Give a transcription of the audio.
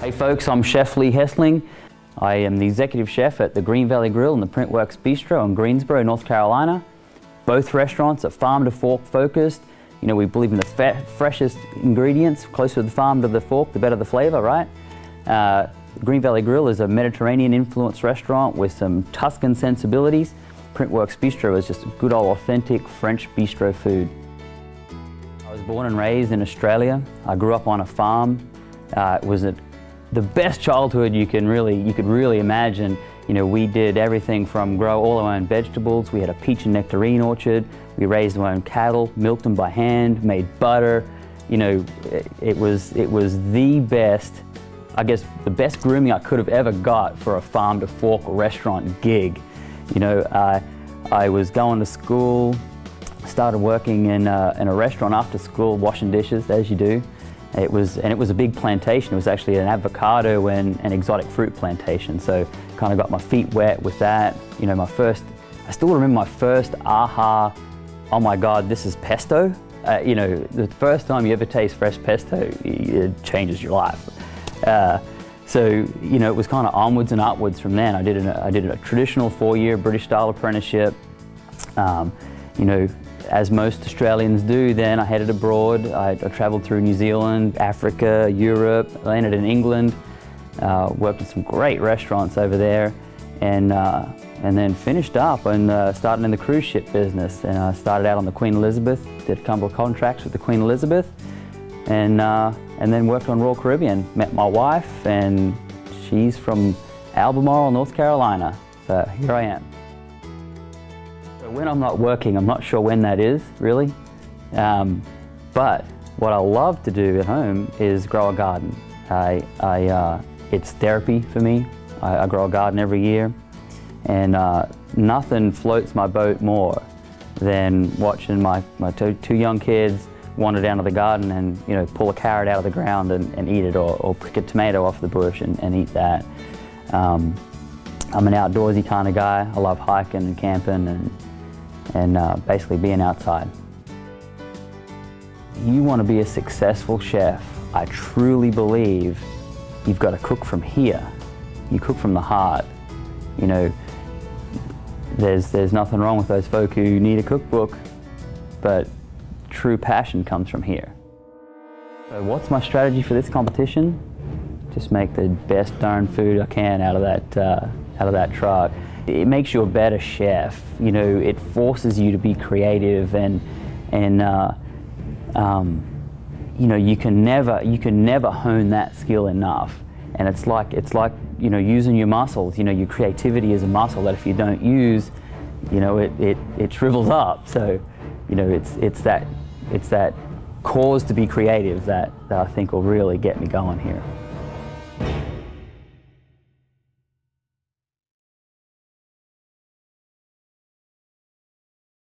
Hey folks, I'm Chef Leigh Hesling. I am the executive chef at the Green Valley Grill and the Printworks Bistro in Greensboro, North Carolina. Both restaurants are farm to fork focused. You know, we believe in the freshest ingredients. Closer the farm to the fork, the better the flavor, right? Green Valley Grill is a Mediterranean influenced restaurant with some Tuscan sensibilities. Printworks Bistro is just good old authentic French bistro food. I was born and raised in Australia. I grew up on a farm. It was the best childhood you could really imagine. You know, we did everything from grow all our own vegetables. We had a peach and nectarine orchard. We raised our own cattle, milked them by hand, made butter. You know, it was the best, I guess, the best grooming I could have ever got for a farm to fork restaurant gig. You know, I was going to school, started working in a restaurant after school, washing dishes, as you do. It was a big plantation. It was actually an avocado and an exotic fruit plantation. So kind of got my feet wet with that. You know, I still remember my first aha, oh my God, this is pesto. You know, the first time you ever taste fresh pesto, it changes your life. So, you know, it was kind of onwards and upwards from then. I did a traditional 4-year British style apprenticeship. You know, as most Australians do, then I headed abroad. I traveled through New Zealand, Africa, Europe, landed in England, worked in some great restaurants over there, and then finished up and started in the cruise ship business. And I started out on the Queen Elizabeth, did a couple of contracts with the Queen Elizabeth, and then worked on Royal Caribbean. Met my wife, and she's from Albemarle, North Carolina. So here I am. When I'm not working, I'm not sure when that is, really. But what I love to do at home is grow a garden. It's therapy for me. I grow a garden every year, and nothing floats my boat more than watching my two young kids wander down to the garden and, you know, pull a carrot out of the ground and eat it, or pick a tomato off the bush and eat that. I'm an outdoorsy kind of guy. I love hiking and camping and basically being outside. You want to be a successful chef, I truly believe you've got to cook from here. You cook from the heart. You know, there's nothing wrong with those folk who need a cookbook, but true passion comes from here. So what's my strategy for this competition? Just make the best darn food I can out of that truck. It makes you a better chef. You know, it forces you to be creative, and you know, you can never hone that skill enough. And it's like you know, using your muscles. You know, your creativity is a muscle that if you don't use, you know, it shrivels up. So, you know, it's that cause to be creative that I think will really get me going here.